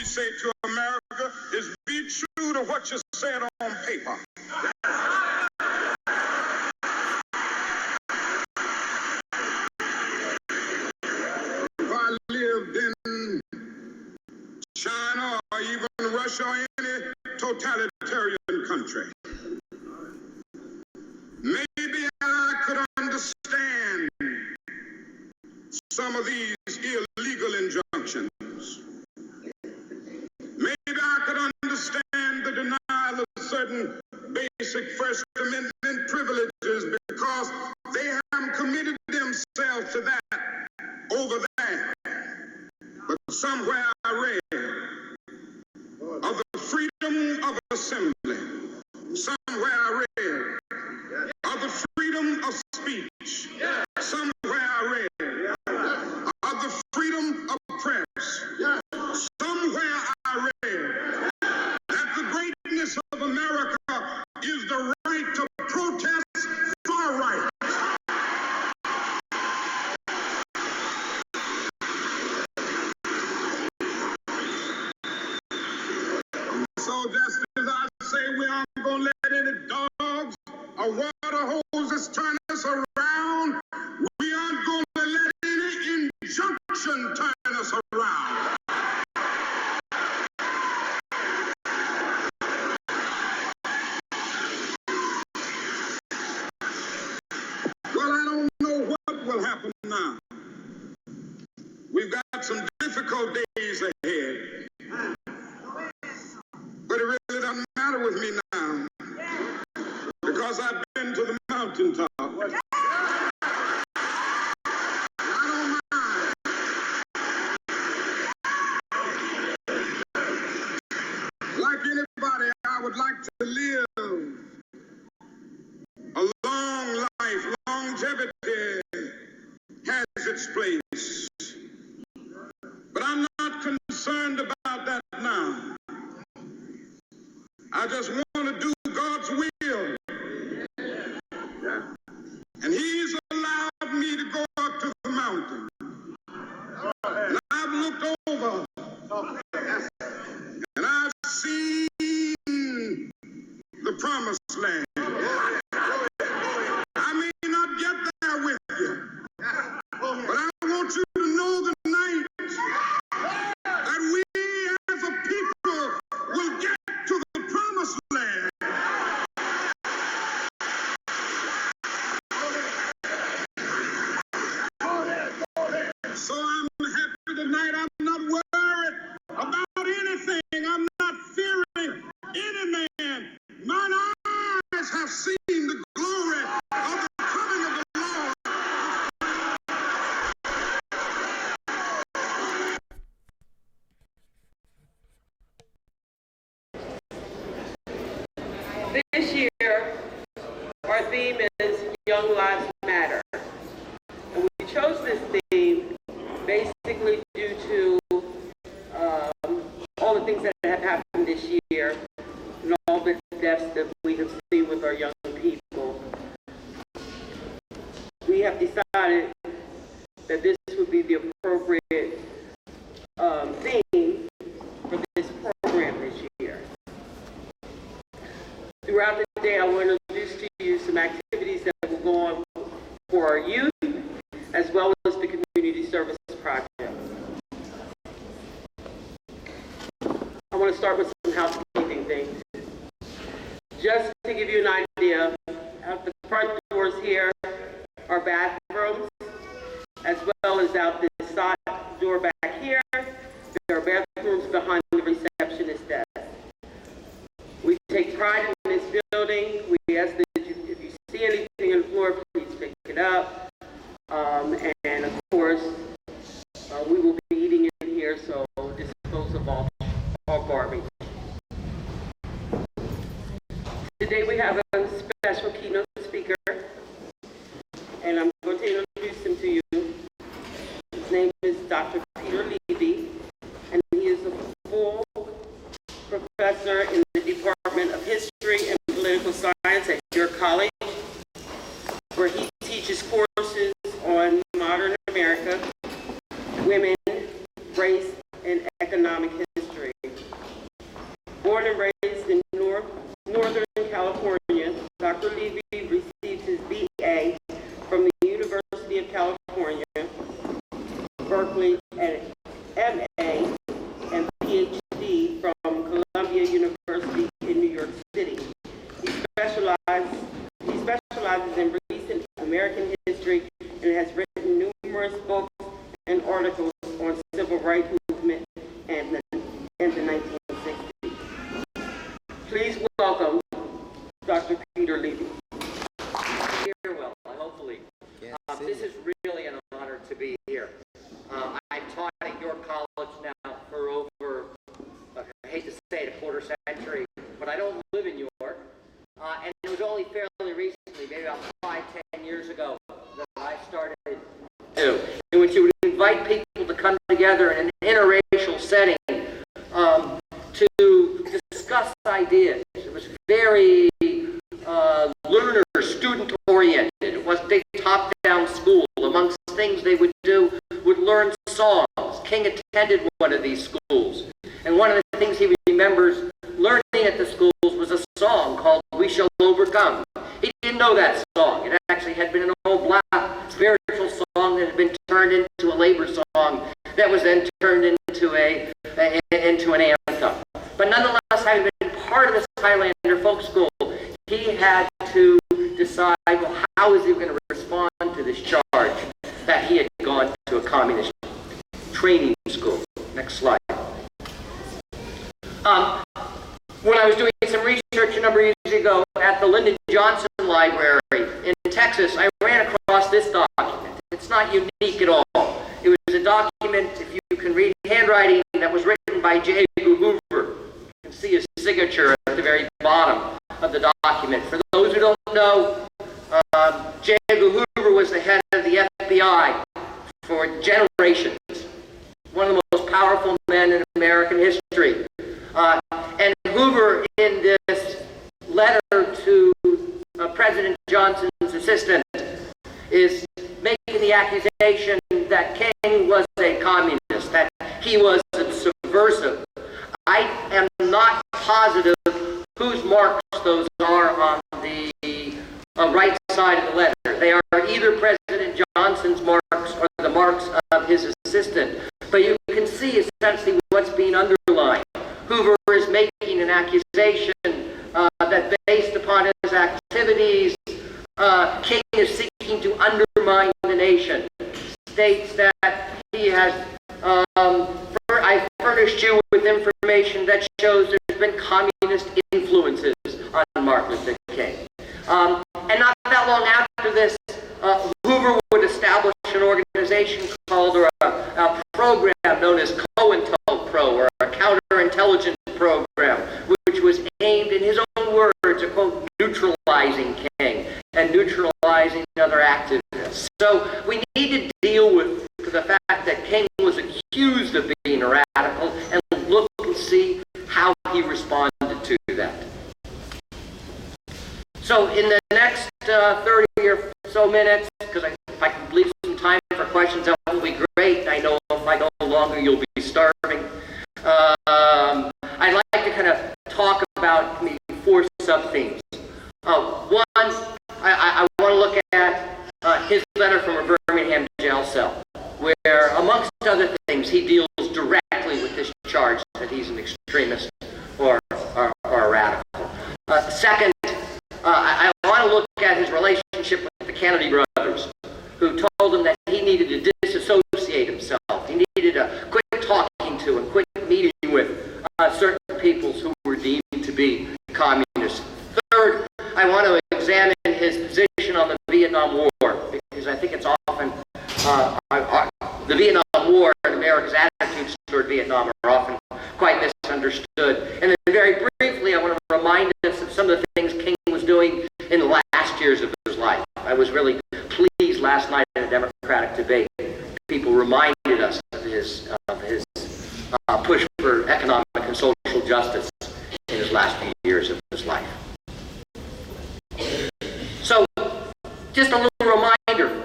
say to America is be true to what you said on paper. If I lived in China or even Russia or any totalitarian country, maybe I could understand some of these illegal injunctions. Maybe I could understand the denial of certain basic First Amendment privileges because they haven't committed themselves to that over there. But somewhere I read of the freedom of assembly. Somewhere I read of the freedom of speech. Somewhere I read of the freedom of press. Somewhere I read that the greatness of America is the right to protest far right. So just as I say we aren't going to let any dogs or water hoses turn us around, we aren't going to let any injunction turn us around. Well, I don't know what will happen now. We've got some difficult days ahead. But it really doesn't matter with me now, because I've been to the mountaintop. I don't mind. Like anybody, I would like to live a long life. Longevity has its place. But I'm not concerned about that now. I just want to do God's will. And He's allowed me to go up to the mountain. And I've looked over and I've seen the promised land. I may not get there with you, but I want you to know tonight that we as a people will get to the promised land. So I'm happy tonight. I'm not worried about anything. I'm not fearing any man. Mine eyes have seen the glory of the coming of the Lord. This year, our theme is Young Lives Matter. And we chose this theme basically due to all the things that have happened this year and all the deaths that we have seen with our young people. We have decided that this would be the appropriate theme for this program this year. Throughout the day, I want to introduce to you some activities that will go on for our youth, as well as the community service project. I want to start with some housekeeping things. Just to give you an idea, out the front doors here are bathrooms, as well as out this side door back here, there are bathrooms behind the receptionist desk. We take pride in this building. We ask that if you see anything on the floor, please pick it up. And of course, we will be eating in here, so dispose of all garbage. Today we have a special keynote speaker, and I'm going to introduce him to you. His name is Dr. Levy, and he is a full professor in the Department of History and Political Science at your college, where he teaches courses on modern America, women, race, and economic history. rights movement in the 1960s. Please welcome Dr. Peter Levy. Here, well, hopefully. This is really an honor to be here. I've taught at York College now for over, I hate to say it, a quarter century, but I don't live in York. And it was only fairly recently, maybe about 5-10 years ago, that I started in which you would invite people to come together in an interracial setting to discuss ideas. It was very learner, student-oriented. It was a big top-down school. Amongst things they would do would learn songs. King attended one of these schools. And one of the things he remembers learning at the schools was a song called We Shall Overcome. He didn't know that song. It actually had been an old black spiritual song that had been turned into a labor song that was then turned into an anthem. But nonetheless, having been part of this Highlander folk school, he had to decide, well, how is he going to respond to this charge that he had gone to a communist training school. Next slide. When I was doing some research a number of years ago at the Lyndon Johnson Library in Texas, I ran across this document. It's not unique at all. It was a document, if you can read handwriting, that was written by J. Edgar Hoover. You can see his signature at the very bottom of the document. For those who don't know, J. Edgar Hoover was the head of the FBI for generations. One of the most powerful men in American history. And Hoover, in this letter to President Johnson's assistant, is making the accusation that King was a communist, that he was a subversive. I am not positive whose marks those are on the right side of the letter. They are either President Johnson's marks or the marks of his assistant. But you can see essentially what's being underlined. Hoover is making an accusation that based upon his activities, King is seeking to undermine the nation. States that he has, I furnished you with information that shows there's been communist influences on Martin Luther King. And not that long after this, Hoover would establish an organization called, or a program known as COINTELPRO, or a counterintelligence program, which was aimed, in his own words, at, quote, neutralizing King and neutralizing other activists. So we need to deal with the fact that King was accused of being a radical and look and see how he responded to that. So in the next 30 or so minutes, because if I can leave some time for questions, that will be great. I know if I go longer, you'll be starving. I'd like to kind of talk about maybe 4 sub-themes. One, I want to look at his letter from a Birmingham jail cell, where, amongst other things, he deals directly with this charge that he's an extremist or a radical. Second, I want to look at his relationship with the Kennedy brothers, who told him that he needed to disassociate himself. He needed to quit talking to and quit meeting with certain peoples who were deemed to be communists. Third, I want to examine his position on the Vietnam War, because I think it's often, the Vietnam War and America's attitudes toward Vietnam are often quite misunderstood. And then very briefly, I want to remind us of some of the things King was doing in the last years of his life. I was really pleased last night in a Democratic debate. People reminded us of his push for economic and social justice in his last few years of his life. So, just a little reminder.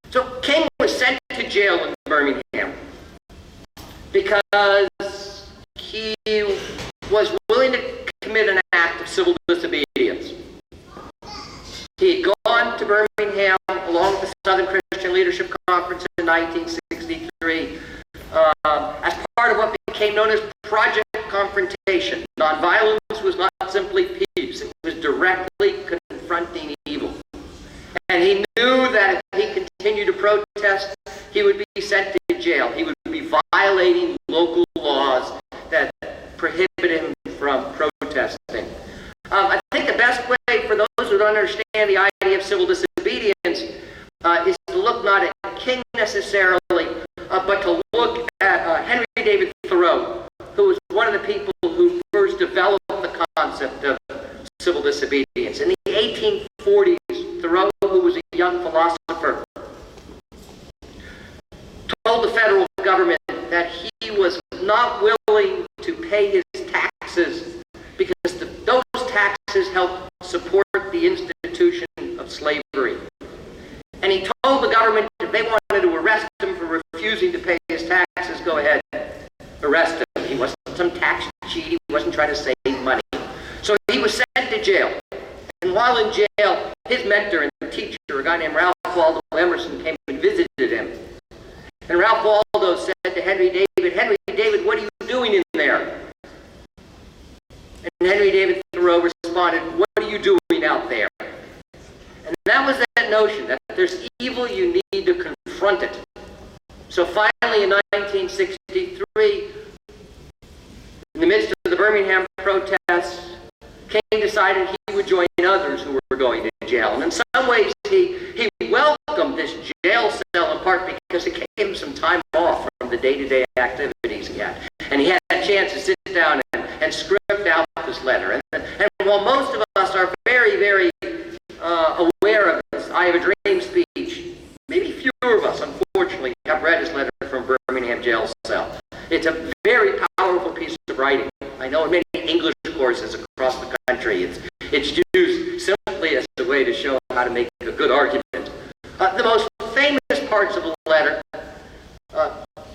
So, King was sent to jail in Birmingham because he was willing to commit an act of civil disobedience. He had gone to Birmingham along with the Southern Christian Leadership Conference in 1963 as part of what became known as Project Confrontation. Nonviolence was not simply peace, it was directly confronting evil. And he knew that if he continued to protest, he would be sent to jail. He would be violating understand the idea of civil disobedience is to look not at King necessarily, but to look at Henry David Thoreau, who was one of the people who first developed the concept of civil disobedience. In the 1840s, Thoreau, who was a young philosopher, told the federal government that he was not willing to pay his taxes because those taxes helped support the institution of slavery. And he told the government if they wanted to arrest him for refusing to pay his taxes, go ahead, arrest him. He wasn't some tax cheat. He wasn't trying to save money. So he was sent to jail. And while in jail, his mentor and teacher, a guy named Ralph Waldo Emerson, came and visited him. And Ralph Waldo said to Henry David, what are you doing in there? And Henry David Thoreau responded, what are you doing out there? And that was that notion that there's evil, you need to confront it. So finally in 1963, in the midst of the Birmingham protests, King decided he would join others who were going to jail. And in some ways, he welcomed this jail cell in part because it gave him some time off from the day-to-day activities he had. And he had a chance to sit down and script out this letter. And while most of us are very, very aware of this I Have a Dream speech, maybe fewer of us, unfortunately, have read his letter from Birmingham jail cell. It's a very powerful piece of writing. I know in many English courses across the country, it's used simply as a way to show how to make a good argument. The most famous parts of the letter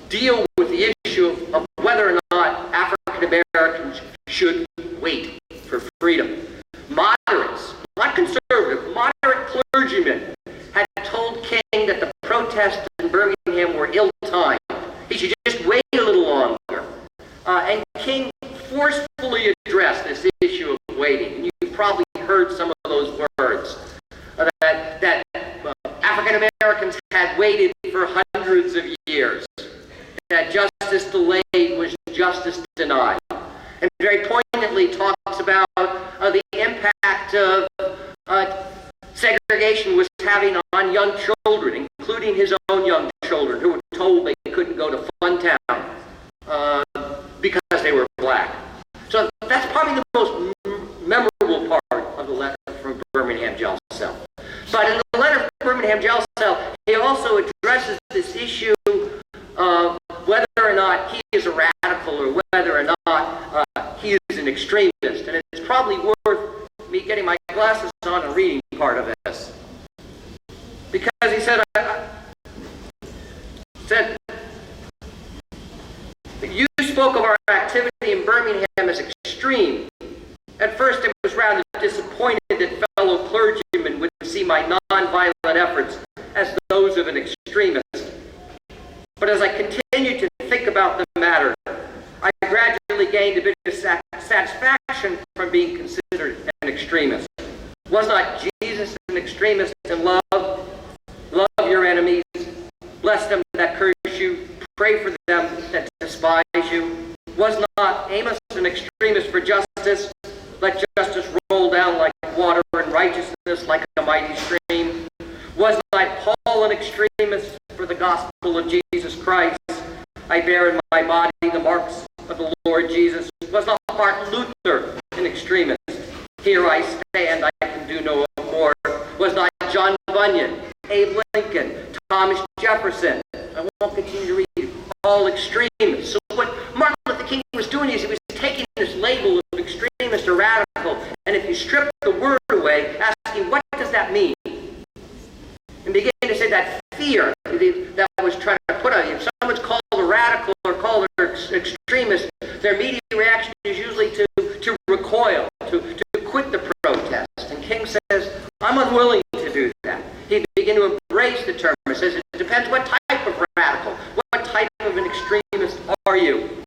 deal with the issue of whether or not African Americans should wait for freedom. Moderates, not conservative, moderate clergymen had told King that the protests in Birmingham were ill-timed. He should just wait a little longer. And King forcefully addressed this issue of waiting. And you've probably heard some of those words. That African Americans had waited for hundreds of years. That justice delayed was justice denied. And very poignantly talks about the impact of segregation was having on young children, including his own young children, who were told they couldn't go to Funtown because they were black. So that's probably the most memorable part of the letter from Birmingham jail cell. But in the letter from Birmingham jail cell, he also addresses this issue of whether or not he is a radical or whether or not he is an extremist. And it's probably worth me getting my glasses on and reading part of this. Because he said, you spoke of our activity in Birmingham as extreme. At first I was rather disappointed that fellow clergymen would see my nonviolent efforts as those of an extremist. But as I continued to think about the matter, I gradually gained a bit of satisfaction from being considered an extremist. Was not Jesus an extremist in love? Love your enemies, bless them that curse you, pray for them that despise you. Was not Amos an extremist for justice? Let justice roll down like water and righteousness like a mighty stream. Was not Paul an extremist for the gospel of Jesus Christ? I bear in my body the marks of the Lord Jesus. Was not Martin Luther an extremist? Here I stand, I can do no more. Was not John Bunyan, Abe Lincoln, Thomas Jefferson? I won't continue to read. All extremists. So what Martin Luther King was doing is he was taking this label of extremist or radical, and if you strip the word away, asking what does that mean? And begin to say that fear that was trying to put on you. If someone's called a radical or called an extremist, their immediate reaction is usually to recoil, to quit the protest. And King says, I'm unwilling to do that. He began to embrace the term. He says, it depends what type of radical, what type of an extremist are you?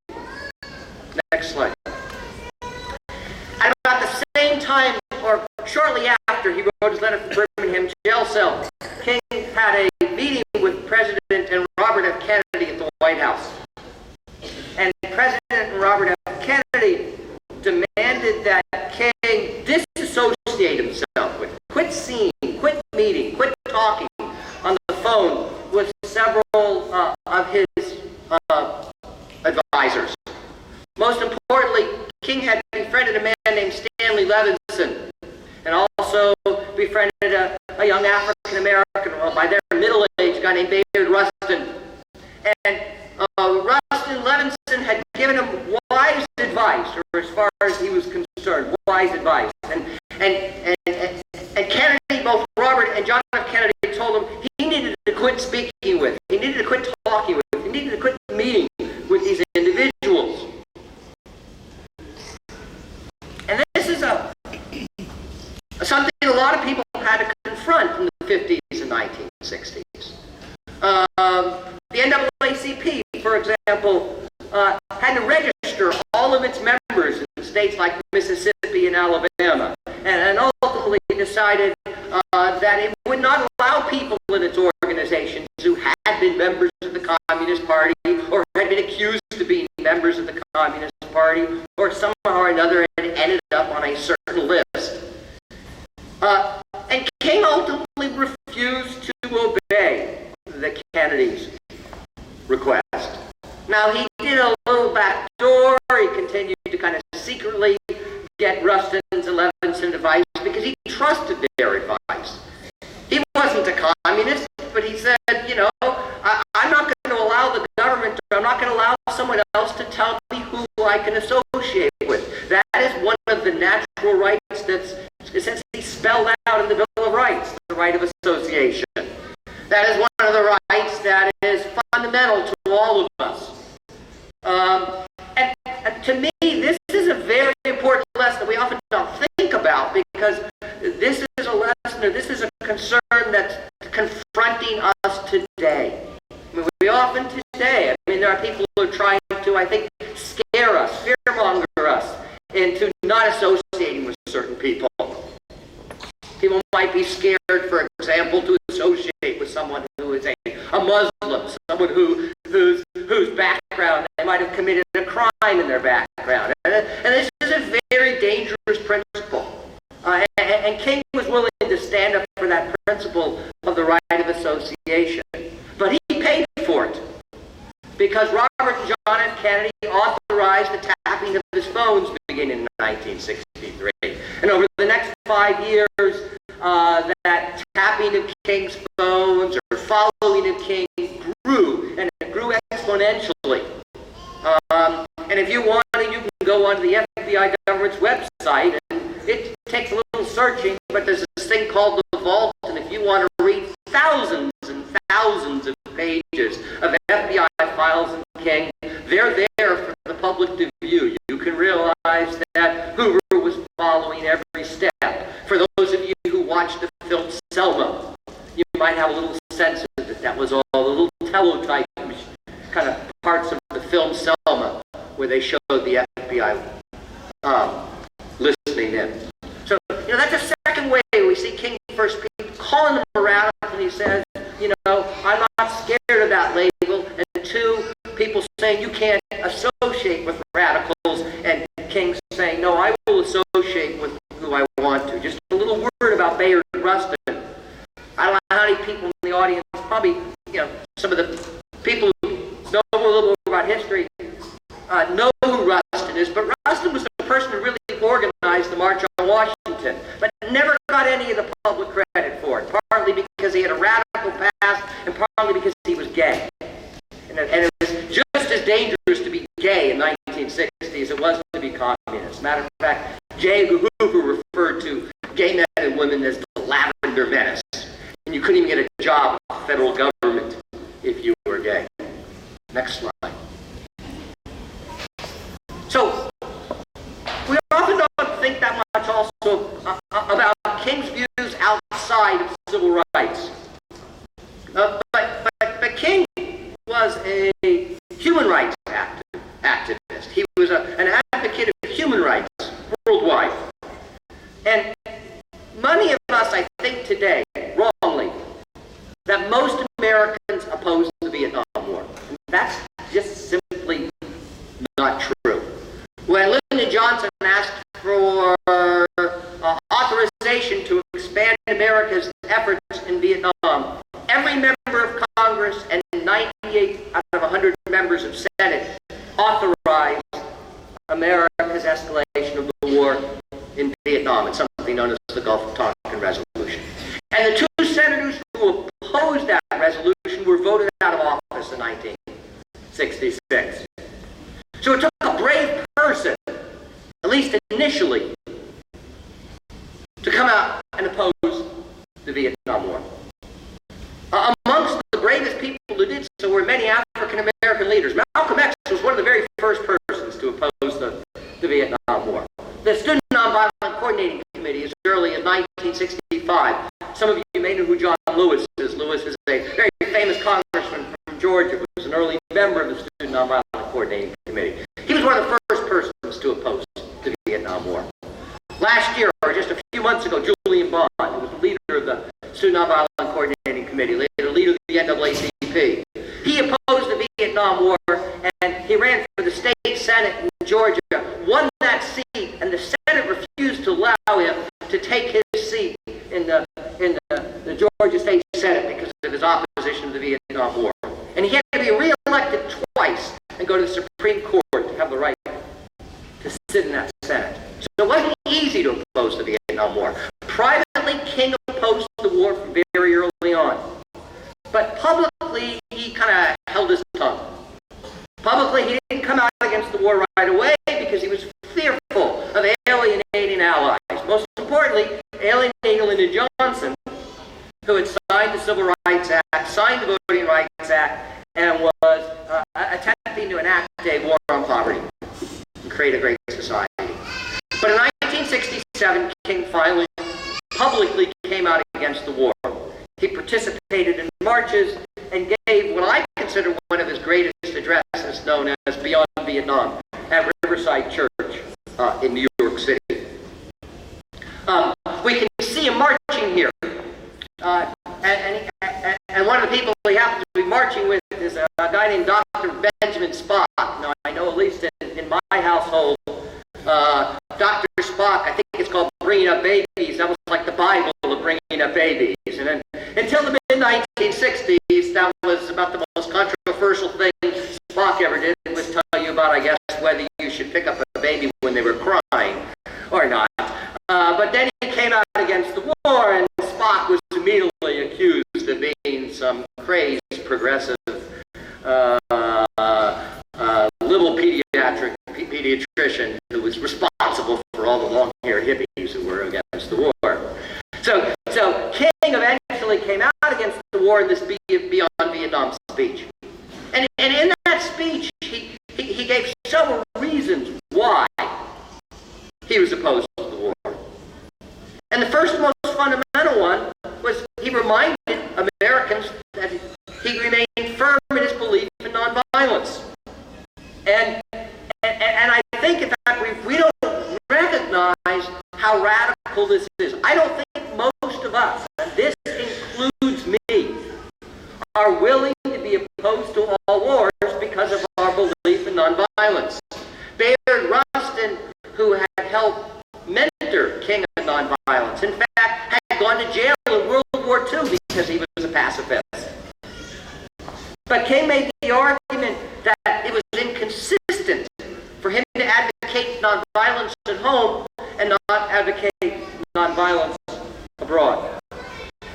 Next slide. At about the same time, or shortly after he wrote his letter from Birmingham jail cell, King had a meeting with President and Robert F. Kennedy at the White House. And President Robert F. Kennedy demanded that King disassociate himself with, quit Incidentally, King had befriended a man named Stanley Levinson, and also befriended a young African-American, well, by their middle age, guy named Bayard Rustin. And Rustin Levinson had given him wise advice, or as far as he was concerned, wise advice. And Kennedy, both Robert and John F. Kennedy, told him he needed to quit speaking with, he needed to quit talking with, he needed to quit meeting with these individuals. And this is something a lot of people had to confront in the 50s and 1960s. The NAACP, for example, had to register all of its members in states like Mississippi and Alabama, and ultimately decided that it would not allow people in its organizations who had been members of the Communist Party or had been accused of being members of the Communist Party or somehow or another had ended up on a certain list. And King ultimately refused to obey the Kennedys' request. Now, he did a little backdoor. He continued to kind of secretly get Rustin's and Levinson's advice because he trusted their advice. He wasn't a communist, but he said, you know, I'm not going to allow the government, I'm not going to allow someone else to tell me who I can associate with. That is one of the natural rights that's essentially spelled out in the Bill of Rights, the right of association. That is one of the rights that is fundamental to all of us. And to me, this is a very important lesson that we often don't think about, because this is a lesson, or this is a concern that's confronting us today. I mean, we often today, I mean, there are people who are trying to, I think, scare us, fearmonger us into not associating with certain people. People might be scared, for example, to associate with someone who is a Muslim, someone whose background, they might have committed a crime in their background. And this is a very dangerous principle. And King was willing to stand up for that principle of the right of association. But he paid for it, because Robert and John F. Kennedy authorized the tapping of his phones beginning in 1963. And over the next 5 years, that tapping of King's phones or following of King grew, and it grew exponentially. And if you want to, you can go onto the FBI government's website, and it takes a little searching, but there's this thing called the Vault, and if you want to read thousands and thousands of pages of FBI files in King, they're there for the public to view. You can realize that Hoover was following every step. For those of you who watched the film Selma, you might have a little sense of it. That was all the little teletype kind of parts of the film Selma where they showed the FBI listening in. So, you know, that's the second way we see King first calling them around, and he says, you know, I'm not scared of that label. And two, people saying you can't associate with radicals, and King saying, no, I will associate with who I want to. Just a little word about Bayard Rustin. I don't know how many people in the audience, probably, you know, some of the people who know a little bit about history know who Rustin is, but Rustin was the person who really organized the March on Washington, but never got any of the public credit for it, partly because he had a radical past, and partly because he was gay. And it was just as dangerous to be gay in the 1960s as it was to be communist. Matter of fact, J. Hoover referred to gay men and women as the lavender menace. And you couldn't even get a job with the federal government if you were gay. Next slide. So, we often don't think that much also about King's views outside of civil rights. But King was a human rights activist. He was an advocate of human rights worldwide. And many of us, I think today, wrongly, that most Americans oppose the Vietnam War. And that's just simply not true. When Lyndon Johnson asked for authorization to expand America's efforts in Vietnam, every member of Congress and 98 out of 100 members of Senate authorized America's escalation of the war in Vietnam. It's something known as the Gulf of Tonkin Resolution. And the two senators who opposed that resolution were voted out of office in 1966. So it took a brave person, at least initially, to come out and oppose the Vietnam War. Amongst the bravest people who did so were many African-American leaders. Malcolm X was one of the very first persons to oppose the Vietnam War. The Student Nonviolent Coordinating Committee, as early as 1965. Some of you may know who John Lewis is. Lewis is a very famous congressman from Georgia who was an early member of the Student Nonviolent Coordinating Committee. He was one of the first persons to oppose the Vietnam War. Last year, or just a few months ago, Julian Bond, who was the leader of the Student Nonviolent Coordinating Committee, later leader of the NAACP, he opposed the Vietnam War, and he ran for the state senate in Georgia, won that seat, and the Senate refused to allow him to take his seat in the Georgia State Senate because of his opposition to the Vietnam War. And he had to be re-elected twice and go to the Supreme Court to have the right to sit in that Senate. So it wasn't easy to oppose the Vietnam War. Privately, King opposed the war from very early on. But publicly, he kind of held his tongue. Publicly, he didn't come out against the war right away because he was fearful of alienating allies. Most importantly, alienating Lyndon Johnson, who had signed the Civil Rights Act, signed the Voting Rights Act, and was attempting to enact a war on poverty and create a great society. But in 1967, King finally publicly came out against the war. He participated in marches and gave what I consider one of his greatest addresses, known as Beyond Vietnam, at Riverside Church in New York City. We can see him marching here. And one of the people he happens to be marching with is a guy named Dr. Benjamin Spock. Now, I know at least in my household, Dr. Spock, I think it's called Bringing Up Babies. That was like the Bible of bringing up babies. And then, until the mid-1960s, that was about the most controversial thing Spock ever did. It was tell you about, I guess, whether you should pick up a baby when they were crying or not. But then he came out against the war, and Spock was immediately accused of being some crazed, progressive, little pediatrician who was responsible for all the long-haired hippies who were against the war. So King eventually came out against the war in this Beyond Vietnam speech. And in that speech, he gave several reasons why he was opposed to the war. And the first most fundamental one was he reminded Americans that he remained firm in his belief in nonviolence. And I think, in fact, we don't recognize how radical this is. I don't think most of us, and this includes me, are willing to be opposed to all wars because of our belief in nonviolence. Bayard Rustin, who had helped mentor King of Nonviolence, in fact, had gone to jail in World War II because he was a pacifist. But King made the argument that it was inconsistent for him to advocate nonviolence at home and not advocate nonviolence abroad.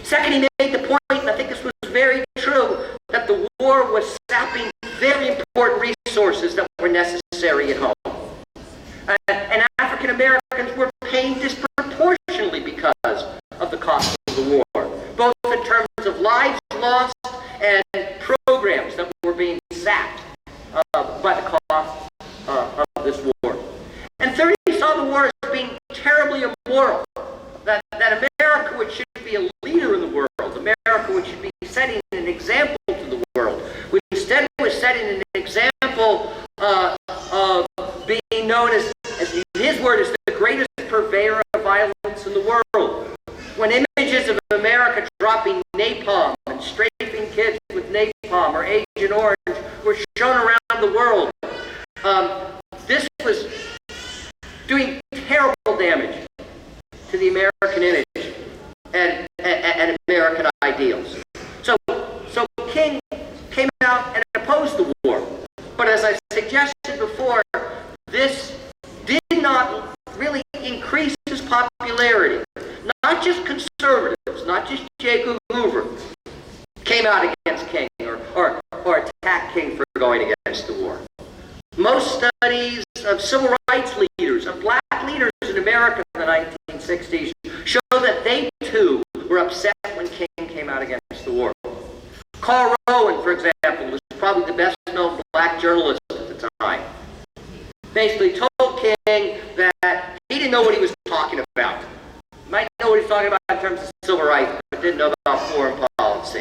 Second, he made the point, and I think this was very true, that the war was sapping very important resources that were necessary at home. And African Americans were paying disproportionately because of the cost of the war, both in terms of lives lost and programs that were being sapped by the cost of this war. And third, he saw the war as being terribly immoral, that America, which should be a leader in the world, America, which should be setting an example to the world, which instead was setting an example of being known as his word, as the greatest purveyor of violence in the world. When images of America dropping napalm and strafing kids with napalm or Agent Orange were shown around the world, this was doing terrible damage to the American image and American ideals. So King came out and opposed the war. But as I suggested before, this did not popularity. Not just conservatives, not just J. Hoover, came out against King or attacked King for going against the war. Most studies of civil rights leaders, of black leaders in America in the 1960s, show that they too were upset when King came out against the war. Carl Rowan, for example, was probably the best known black journalist at the time. Basically told King that he didn't know what he was talking about. He might know what he's talking about in terms of civil rights, but didn't know about foreign policy.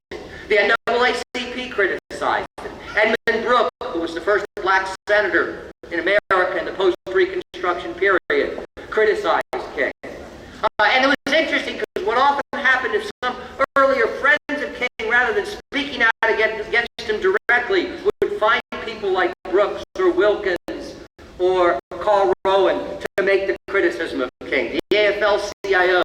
The NAACP criticized him. Edmund Brooke, who was the first black senator in America in the post-Reconstruction period, criticized King. And it was interesting because what often happened is some earlier friends of King, rather than speaking out against him directly, would find people like Brooks or Wilkins or Carl Rowan to make the criticism of King. The AFL-CIO,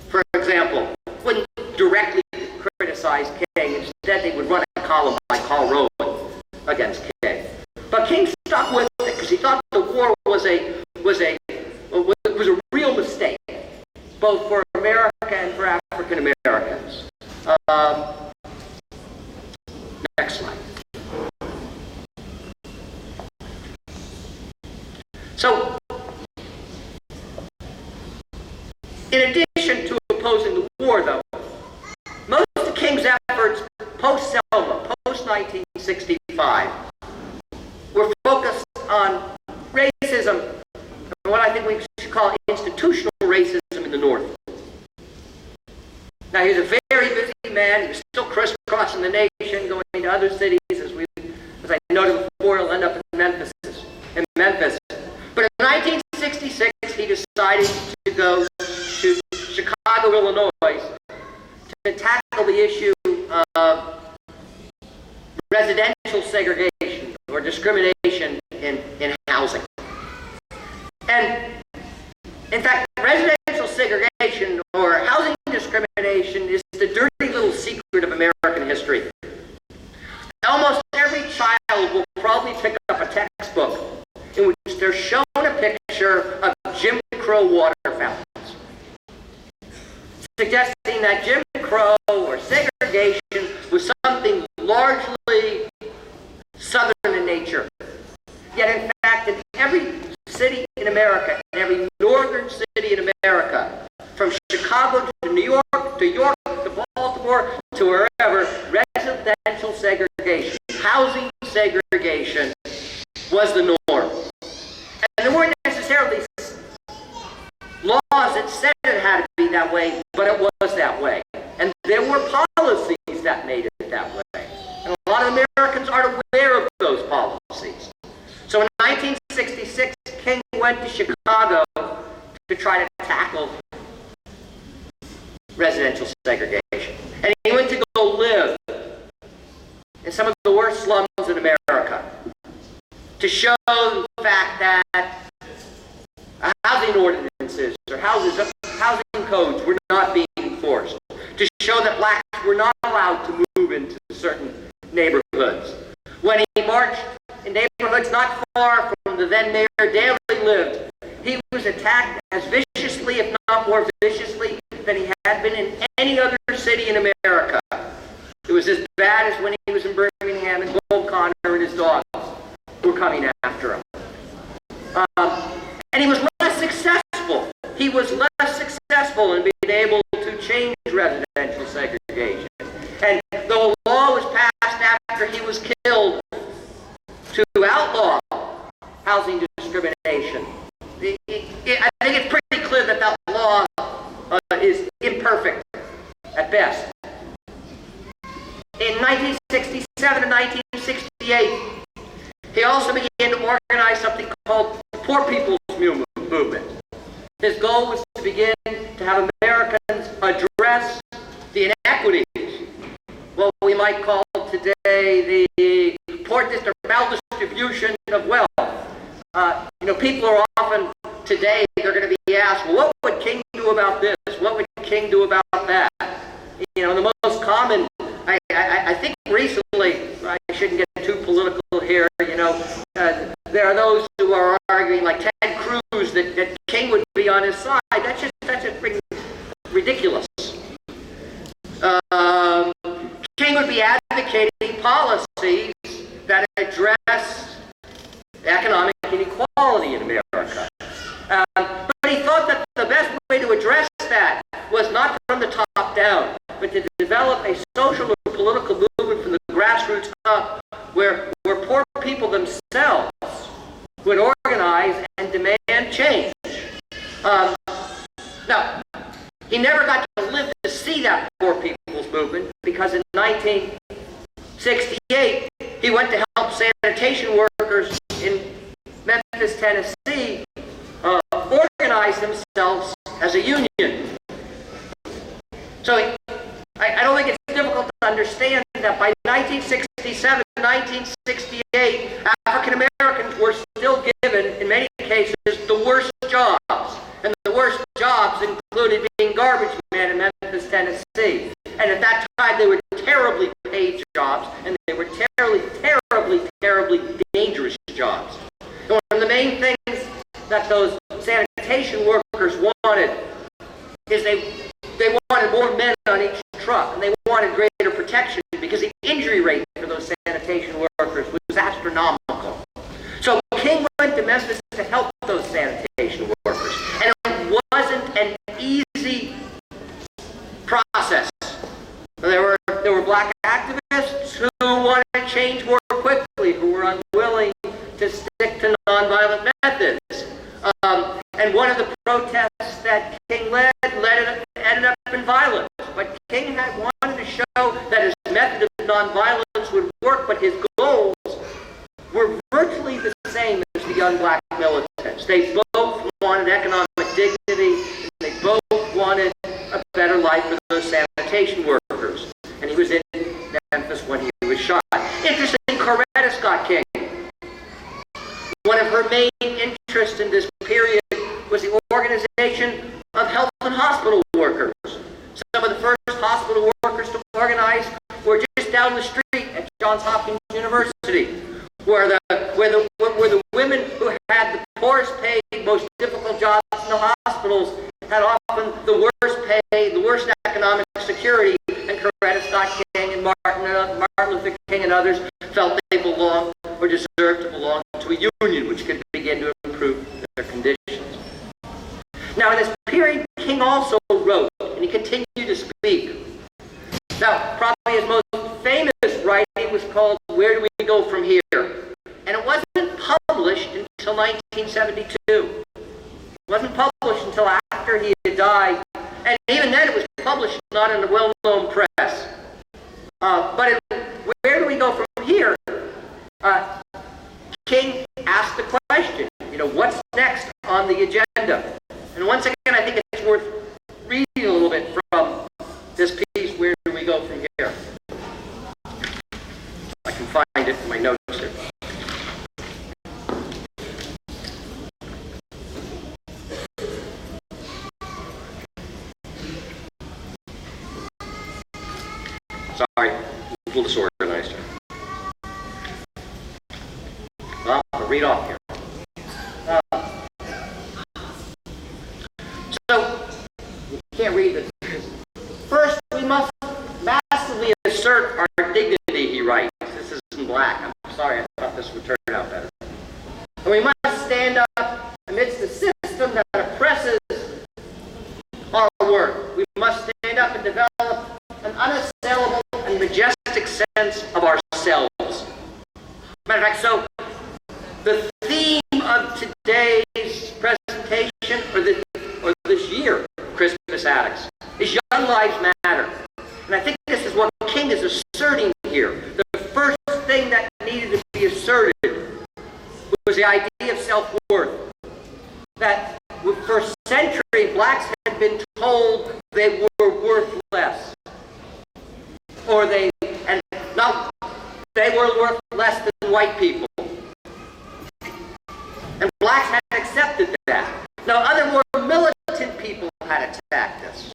for example, wouldn't directly criticize King. Instead, they would run a column by Carl Rowan against King. But King stuck with it because he thought the war was a real mistake, both for America and for African Americans. Next slide. So, in addition to opposing the war, though, most of King's efforts post-Selma, post-1965, were focused on racism, and what I think we should call institutional racism in the North. Now, he's a very busy man. He was still crisscrossing the nation, going to other cities. As I noted before, he'll end up in Memphis. But in 1966, he decided to go to Chicago, Illinois, to tackle the issue of residential segregation or discrimination in housing. And in fact, residential segregation or housing discrimination is the dirty little secret of American history. Almost every child will probably pick up a textbook in which they're shown a picture of Jim Crow water fountains, suggesting that Jim Crow or segregation was something largely Southern in nature. Yet in fact, in every city in America, in every northern city in America, from Chicago to New York, to Baltimore, to wherever, residential segregation, housing segregation was the norm. And there weren't necessarily laws that said it had to be that way, but it was that way. And there were policies that made it that way. And a lot of Americans aren't aware of those policies. So in 1966, King went to Chicago to try to tackle residential segregation. And he went to go live in some of the worst slums in America to show the fact that housing ordinances or housing codes were not being enforced, to show that blacks were not allowed to move into certain neighborhoods. When he marched in neighborhoods not far from the then Mayor Daley lived, he was attacked as viciously, if not more viciously, than he had been in any other city in America. It was as bad as when he was in Birmingham and Gold Connor and his dogs were coming after him. And he was less successful. He was less successful in being able to change residential segregation. And though a law was passed after he was killed to outlaw housing discrimination, I think it's pretty clear that that law is imperfect at best. In 1967 and 1968, he also began to organize something called the Poor People's Movement. His goal was to begin to have Americans address the inequities, what we might call today the poor maldistribution of wealth. People are often today, they're going to be asked, well, what would King do about this? What would King do about that? The most common, I think recently, I shouldn't get too political here, there are those who are arguing, like Ted Cruz, that King would be on his side. That's just inequality in America. But he thought that the best way to address that was not from the top down, but to develop a social or political movement from the grassroots up, where poor people themselves would organize and demand change. Now, he never got to live to see that poor people's movement, because in 1968, he went to help sanitation workers in Memphis, Tennessee, organize themselves as a union. So I don't think it's difficult to understand that by 1967, 1968, African Americans were still given, in many cases, the worst jobs. And the worst jobs included being garbage man in Memphis, Tennessee. And at that time, they were terribly paid jobs, and they were terribly dangerous jobs. And one of the main things that those sanitation workers wanted is they wanted more men on each truck, and they wanted greater protection, because the injury rate for those sanitation workers was astronomical. So King went to Memphis to help those sanitation workers, and it wasn't an easy process. There were black activists who wanted to change more quickly, who were unwilling to stick to nonviolent methods. And one of the protests that King led ended up in violence. But King wanted to show that his method of nonviolence would work, but his goals were virtually the same as the young black militants. They both wanted economic dignity, and they both wanted a better life for those sanitation workers. And he was in Memphis when he was shot. Interesting, Coretta Scott King. One of her main interests in this period was the organization of health and hospital workers. Some of the first hospital workers to organize were just down the street at Johns Hopkins University, where the women who had the poorest paid, most difficult jobs in the hospitals had often the worst pay, the worst economic security, and Coretta Scott King and Martin Luther King and others felt they belonged or deserved to belong to a union which could begin to improve their conditions. Now, in this period, King also wrote, and he continued to speak. Now, probably his most famous writing was called Where Do We Go From Here? And it wasn't published until 1972. It wasn't published until after he had died. And even then, it was published not in a well-known press. But where do we go from here? King asked the question, what's next on the agenda? And once again, I think it's worth reading a little bit from this piece, Where Do We Go From Here? I can find it in my notes here. Sorry, a little disorganized here. Well, I'll read off here. So, you can't read this. First, we must massively assert our dignity, he writes. This is in black. I'm sorry, I thought this would turn out better. And we must stand up amidst the system that oppresses our work. We must stand up and develop an unassailable and majestic sense of ourselves. Matter of fact, so the theme of today's presentation, or this year, Crispus Attucks, is Young Lives Matter. And I think this is what King is asserting here. The first thing that needed to be asserted was the idea of self-worth. That for a century, blacks had been told they were worth less. Or they were worth less than white people. And blacks had accepted that. Now, other more militant people had attacked us.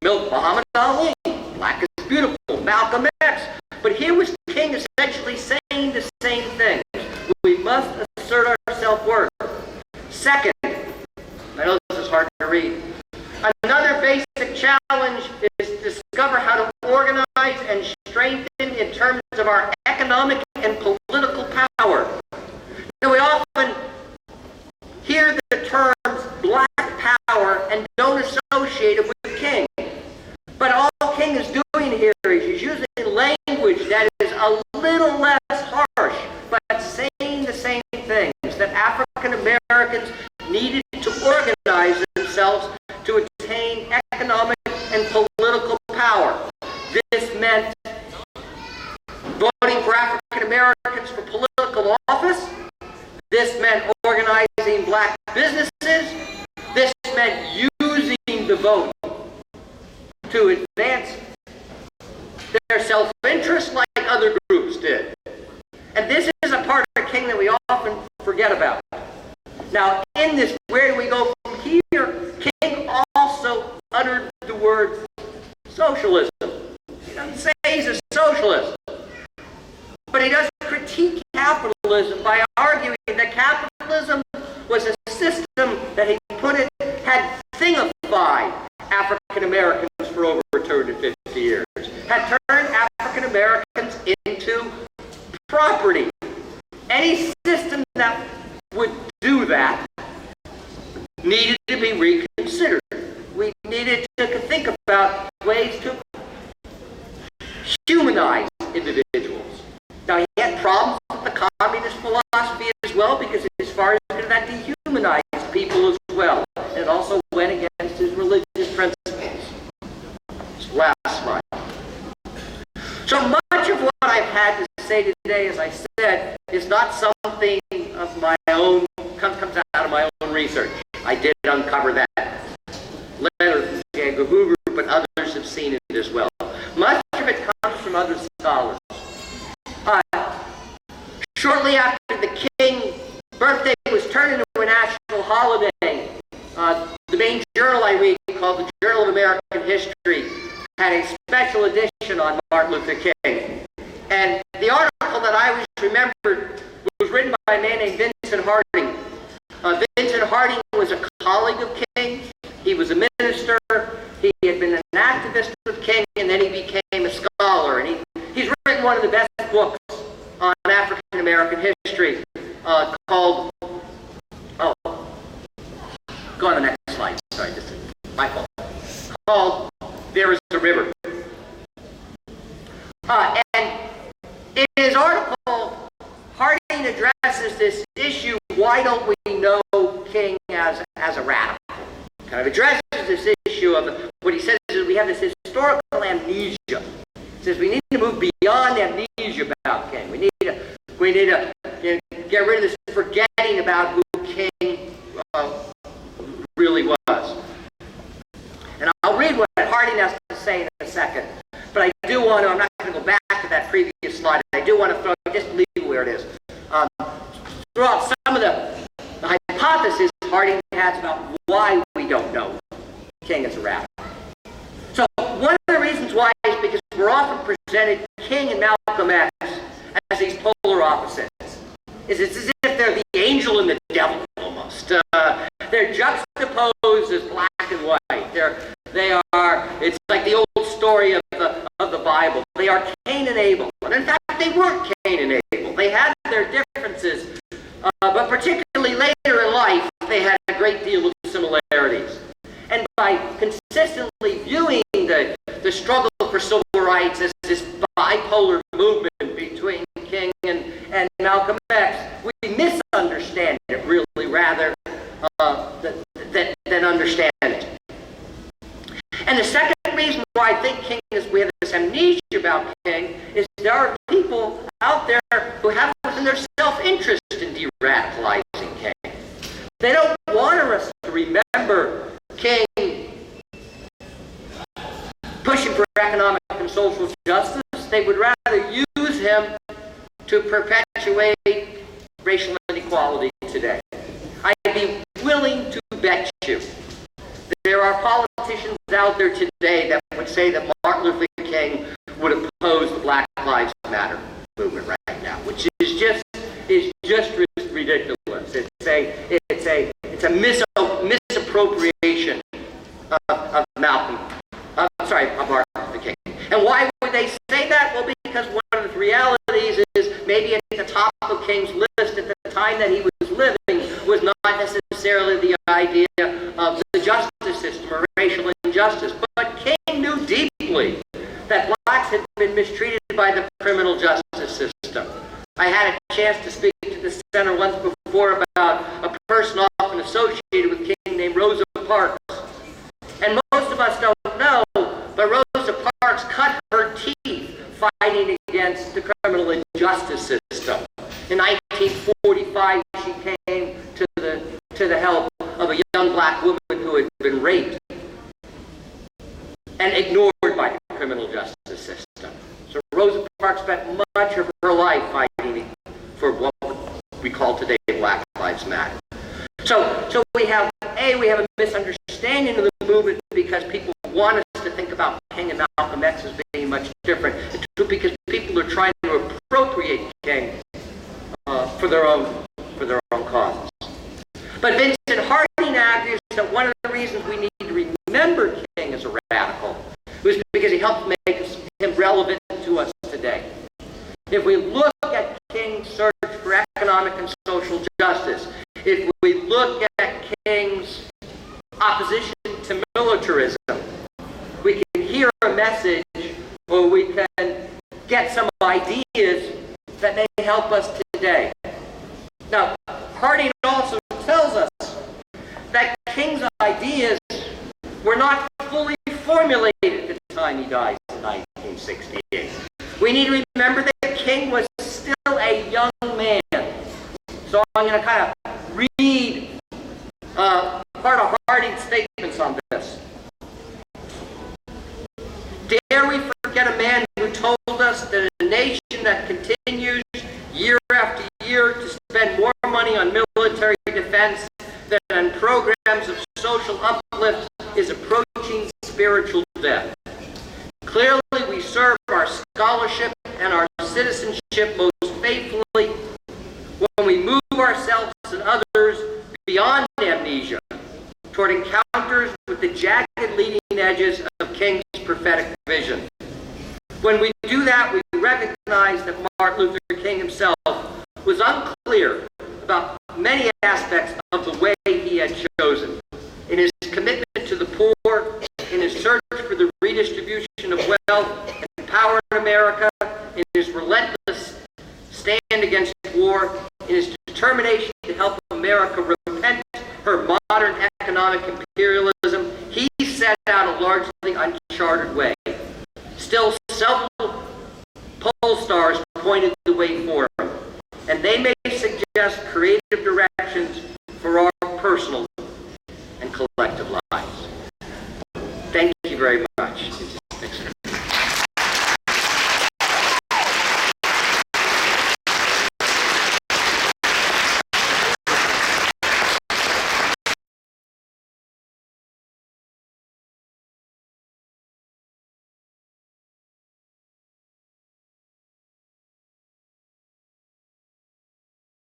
Muhammad Ali, black is beautiful, Malcolm X. But here was King essentially saying the same thing. We must assert our self-worth. Second, I know this is hard to read. Another basic challenge is to discover how to organize and strengthen in terms of our economic and political power. Now, we often and don't associate it with King. But all King is doing here is he's using language that is a little less harsh, but saying the same things, that African Americans needed to organize themselves to attain economic and political power. This meant voting for African Americans for political office. This meant organizing black businesses. This meant using the vote to advance their self-interest like other groups did. And this is a part of King that we often forget about. Now, in this, where do we go from here? King also uttered the word socialism. He doesn't say he's a socialist, but he does critique capitalism by arguing that capitalism was a system that he put it, had thingified African Americans for over 250 years, had turned African Americans into property. Any system that would do that needed to be reconsidered. We needed to think about ways to humanize individuals. Now, he had problems with the communist philosophy as well, because as far as that dehumanized people as well. And it also went against his religious principles. Last slide. So much of what I've had to say today, as I said, is not something of my own, comes out of my own research. I did uncover that letter from J. Edgar Hoover, but others have seen it as well. Much of it comes from other scholars. Shortly after the King birthday was turned into a national holiday, the main journal I read, called the Journal of American History, had a special edition on Martin Luther King. And the article that I always remembered was written by a man named Vincent Harding. Vincent Harding was a colleague of King. He was a minister. He had been an activist with King, and then he became a scholar. And he's written one of the best books on African American history called, go on the next slide, sorry, this is my fault, called There is a River. And in his article, Harding addresses this issue, why don't we know King as a radical? Kind of addresses this issue of what he says is we have this historical amnesia. He says we need to move beyond amnesia about King. We need to get rid of this forgetting about who King really was. And I'll read what Harding has to say in a second. But I do want to, I'm not going to go back to that previous slide. I do want to just leave it where it is. Throw out some of the hypotheses Harding has about why we don't know King as a radical. So one of the reasons why is because we're often presented King and Malcolm X as these polar opposites. It's as if they're the angel and the devil almost. They're juxtaposed as black and white. It's like the old story of the Bible. They are Cain and Abel. And in fact, they weren't Cain and Abel. They had their differences, but particularly later in life, they had a great deal of similarities. And by consistently viewing the struggle for civil rights as this bipolar movement between King and Malcolm X, we misunderstand it really rather than understand it. And the second reason why I think we have this amnesia about King is there are people out there who have within their self-interest in de-radicalizing King. They don't want us to remember King pushing for economic and social justice. They would rather use him to perpetuate racial inequality today. I'd be willing to bet you there are politicians out there today that would say that Martin Luther King would oppose the Black Lives Matter movement right now, which is just ridiculous. It's a misappropriation of Martin Luther King. And why would they say that? Well, because one of the realities is maybe at the top of King's list at the time that he was living was not necessarily the idea of the justice criminal justice system. I had a chance to speak to the center once before about a person often associated with King named Rosa Parks. And most of us don't know, but Rosa Parks cut her teeth fighting against the criminal justice system. In 1945, she came to the help of a young black woman who had been raped and ignored by the criminal justice system. So Rosa Parks spent much of her life fighting for what we call today Black Lives Matter. So we have a misunderstanding of the movement because people want us to think about King and Malcolm X as being much different. It's because people are trying to appropriate King for their own causes. But Vincent Harding argues that one of the reasons we need to remember King as a radical was because he helped make him relevant to us today. If we look at King's search for economic and social justice, if we look at King's opposition to militarism, we can hear a message, or we can get some ideas that may help us today. Now, Harding also tells us that King's ideas were not fully formulated at the time he dies in 1968. We need to remember that King was still a young man. So I'm going to kind of read part of Harding's statements on this. Dare we forget a man who told us that a nation that continues year after year to spend more money on military defense than on programs of social uplift is approaching spiritual death. Clearly, we serve our scholarship and our citizenship most faithfully when we move ourselves and others beyond amnesia toward encounters with the jagged leading edges of King's prophetic vision. When we do that, we recognize that Martin Luther King himself was unclear about many aspects of the way he had chosen. In his commitment to the poor, in his search for the redistribution of wealth and power in America, in his relentless stand against war, in his determination to help America repent her modern economic imperialism, he set out a largely uncharted way. Still, several pollstars pointed the way for him, and they may suggest creative directions for our personal and collective lives. Thank you very much.